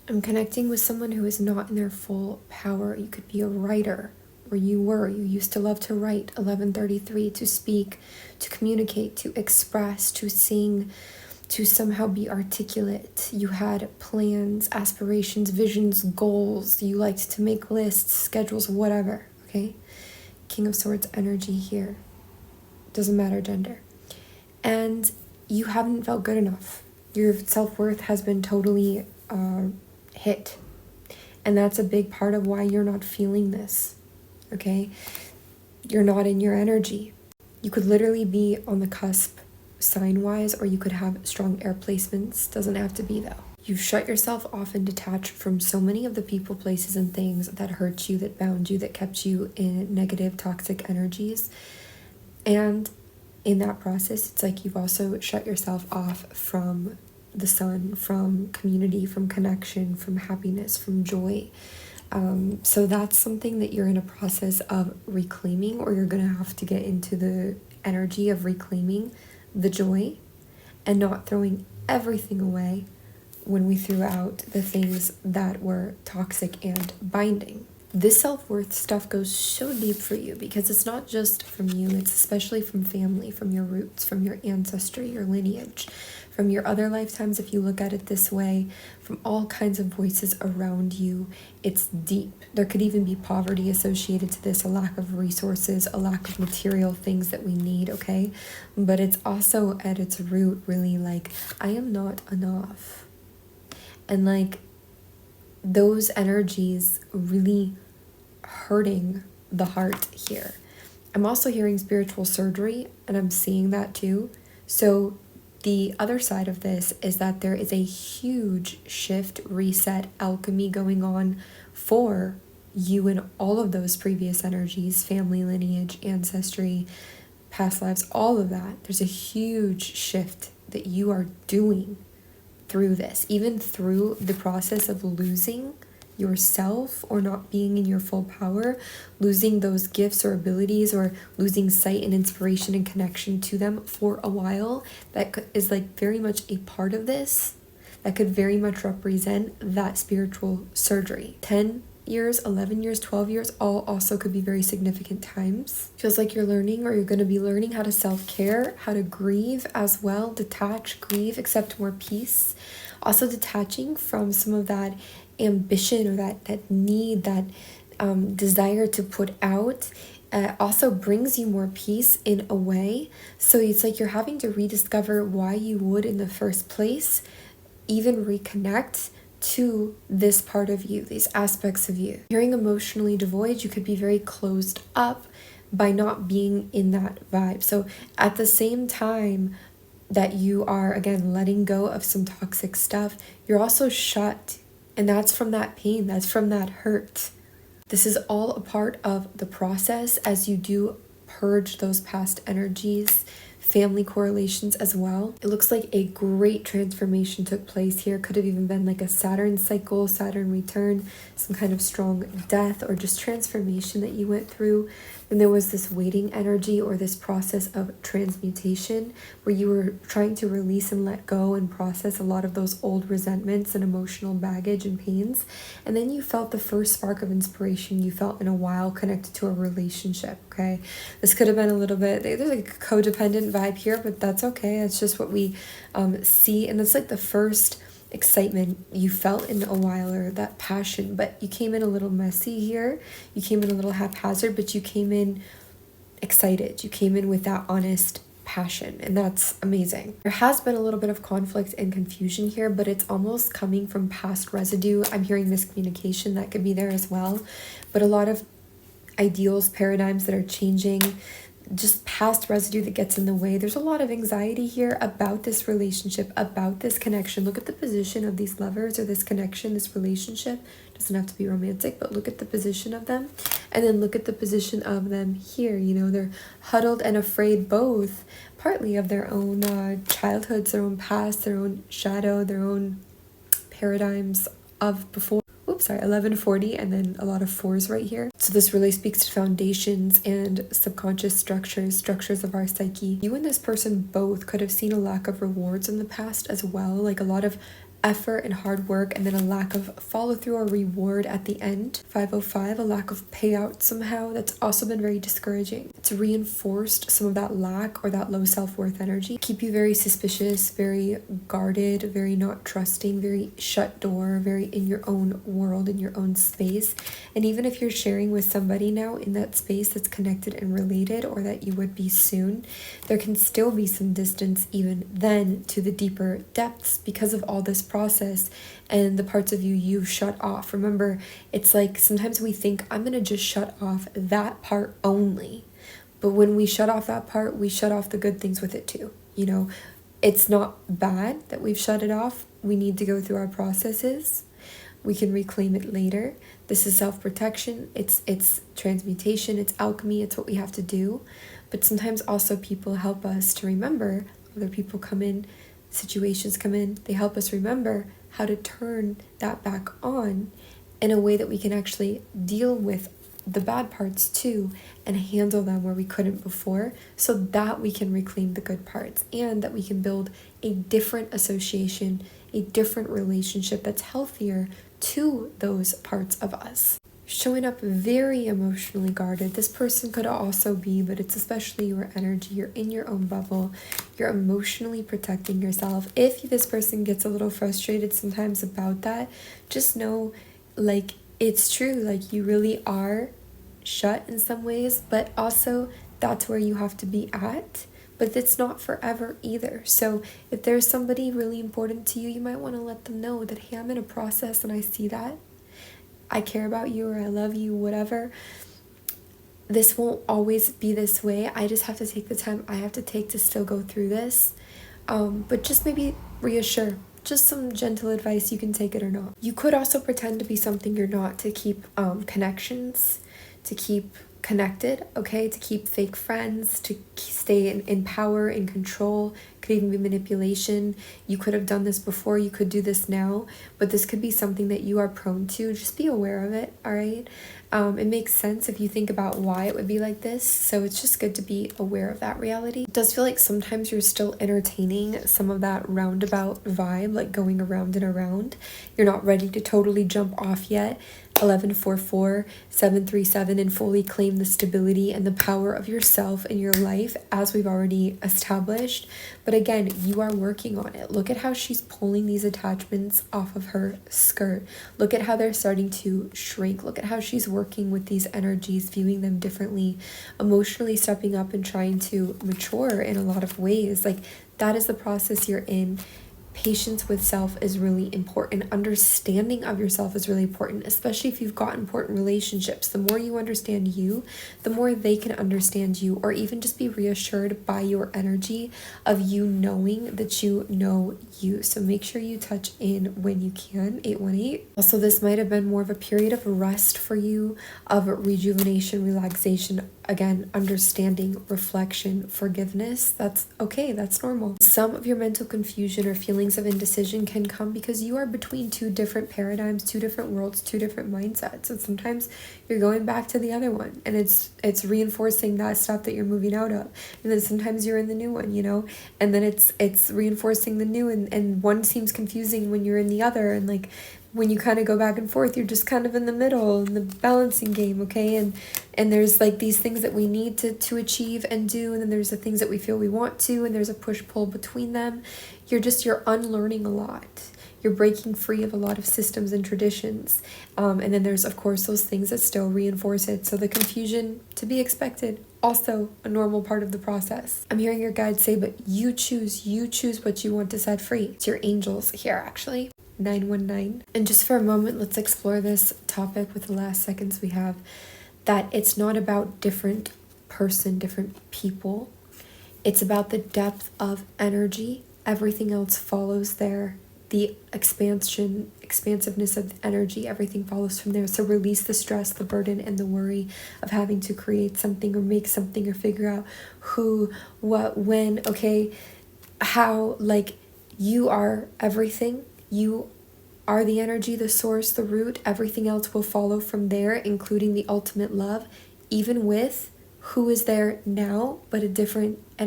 I'm connecting with someone who is not in their full power. You could be a writer, or you used to love to write, 1133, to speak, to communicate, to express, to sing, to somehow be articulate. You had plans, aspirations, visions, goals. You liked to make lists, schedules, whatever, okay? King of Swords energy here. Doesn't matter gender. And you haven't felt good enough. Your self-worth has been totally hit. And that's a big part of why you're not feeling this, okay? You're not in your energy. You could literally be on the cusp sign-wise, or you could have strong air placements. Doesn't have to be, though. You've shut yourself off and detached from so many of the people, places, and things that hurt you, that bound you, that kept you in negative, toxic energies. And in that process, it's like you've also shut yourself off from the sun, from community, from connection, from happiness, from joy. So that's something that you're in a process of reclaiming, or you're going to have to get into the energy of reclaiming the joy and not throwing everything away when we threw out the things that were toxic and binding. This self-worth stuff goes so deep for you because it's not just from you, it's especially from family, from your roots, from your ancestry, your lineage, from your other lifetimes, if you look at it this way, from all kinds of voices around you. It's deep. There could even be poverty associated to this, a lack of resources, a lack of material things that we need, okay? But it's also at its root really like, I am not enough. And like, those energies really hurting the heart here. I'm also hearing spiritual surgery, and I'm seeing that too. So the other side of this is that there is a huge shift, reset, alchemy going on for you in all of those previous energies, family, lineage, ancestry, past lives, all of that. There's a huge shift that you are doing through this, even through the process of losing yourself or not being in your full power, losing those gifts or abilities, or losing sight and inspiration and connection to them for a while. That is like very much a part of this. That could very much represent that spiritual surgery. 10 years, 11 years, 12 years, all also could be very significant times. Feels like you're learning, or you're going to be learning how to self-care, how to grieve as well, detach, grieve, accept more peace. Also detaching from some of that ambition or that need, that desire to put out, also brings you more peace in a way. So it's like you're having to rediscover why you would in the first place even reconnect to this part of you, these aspects of you. Hearing emotionally devoid, you could be very closed up by not being in that vibe. So at the same time that you are, again, letting go of some toxic stuff, you're also shut. And that's from that pain, that's from that hurt. This is all a part of the process as you do purge those past energies, family correlations as well. It looks like a great transformation took place here. Could have even been like a Saturn cycle, Saturn return, some kind of strong death or just transformation that you went through. Then there was this waiting energy, or this process of transmutation, where you were trying to release and let go and process a lot of those old resentments and emotional baggage and pains. And then you felt the first spark of inspiration you felt in a while connected to a relationship, okay? This could have been a little bit, there's like a codependent vibe here, but that's okay. That's just what we see. And it's like the first excitement you felt in a while, or that passion, but you came in a little messy here. You came in a little haphazard, but you came in excited. You came in with that honest passion, and that's amazing. There has been a little bit of conflict and confusion here, but it's almost coming from past residue. I'm hearing miscommunication that could be there as well, but a lot of ideals, paradigms that are changing, just past residue that gets in the way. There's a lot of anxiety here about this relationship, about this connection. Look at the position of these lovers, or this connection, this relationship. It doesn't have to be romantic, but look at the position of them, and then look at the position of them here. You know, they're huddled and afraid, both partly of their own childhoods, their own past, their own shadow, their own paradigms of before. Oops, sorry, 1140, and then a lot of fours right here. So this really speaks to foundations and subconscious structures of our psyche. You and this person both could have seen a lack of rewards in the past as well, like a lot of effort and hard work and then a lack of follow through or reward at the end. 505, a lack of payout somehow. That's also been very discouraging. It's reinforced some of that lack or that low self-worth energy. Keep you very suspicious, very guarded, very not trusting, very shut door, very in your own world, in your own space. And even if you're sharing with somebody now in that space that's connected and related, or that you would be soon, there can still be some distance even then to the deeper depths because of all this process and the parts of you've shut off. Remember, it's like sometimes we think, I'm going to just shut off that part only. But when we shut off that part, we shut off the good things with it too. You know, it's not bad that we've shut it off. We need to go through our processes. We can reclaim it later. This is self-protection. It's transmutation. It's alchemy. It's what we have to do. But sometimes also people help us to remember. Other people come in, situations come in, they help us remember how to turn that back on in a way that we can actually deal with the bad parts too and handle them where we couldn't before, so that we can reclaim the good parts and that we can build a different association, a different relationship that's healthier to those parts of us. Showing up very emotionally guarded. This person could also be, but it's especially your energy. You're in your own bubble. You're emotionally protecting yourself. If this person gets a little frustrated sometimes about that, just know, like, it's true. Like, you really are shut in some ways, but also that's where you have to be at. But it's not forever either. So if there's somebody really important to you, you might want to let them know that, hey, I'm in a process and I see that. I care about you, or I love you, whatever. This won't always be this way. I just have to take the time I have to take to still go through this. But just maybe reassure. Just some gentle advice. You can take it or not. You could also pretend to be something you're not to keep connections, to keep connected, okay? To keep fake friends, to stay in power, in control. Could even be manipulation. You could have done this before, you could do this now, but this could be something that you are prone to. Just be aware of it, all right? It makes sense if you think about why it would be like this, so it's just good to be aware of that reality. It does feel like sometimes you're still entertaining some of that roundabout vibe, like going around and around. You're not ready to totally jump off yet. 1144, 737, and fully claim the stability and the power of yourself in your life, as we've already established. But again, you are working on it. Look at how she's pulling these attachments off of her skirt. Look at how they're starting to shrink. Look at how she's working with these energies, viewing them differently, emotionally stepping up and trying to mature in a lot of ways. Like, that is the process you're in. Patience with self is really important. Understanding of yourself is really important, especially if you've got important relationships. The more you understand you, the more they can understand you, or even just be reassured by your energy of you knowing that you know you. So make sure you touch in when you can. 818. Also, this might have been more of a period of rest for you, of rejuvenation, relaxation. Again, understanding, reflection, forgiveness. That's okay. That's normal. Some of your mental confusion or feelings of indecision can come because you are between two different paradigms, two different worlds, two different mindsets. And sometimes you're going back to the other one, and it's reinforcing that stuff that you're moving out of. And then sometimes you're in the new one, you know, and then it's reinforcing the new, and one seems confusing when you're in the other. And like, when you kind of go back and forth, you're just kind of in the middle, in the balancing game, okay? And there's like these things that we need to achieve and do, and then there's the things that we feel we want to, and there's a push-pull between them. You're unlearning a lot. You're breaking free of a lot of systems and traditions. And then there's, of course, those things that still reinforce it. So the confusion, to be expected, also a normal part of the process. I'm hearing your guides say, but you choose what you want to set free. It's your angels here, actually. 919. And just for a moment, let's explore this topic with the last seconds we have, that it's not about different people. It's about the depth of energy. Everything else follows there. The expansiveness of energy, everything follows from there. So release the stress, the burden, and the worry of having to create something or make something or figure out who, what, when, okay, how. Like, you are everything. You are the energy, the source, the root. Everything else will follow from there, including the ultimate love, even with who is there now, but a different energy.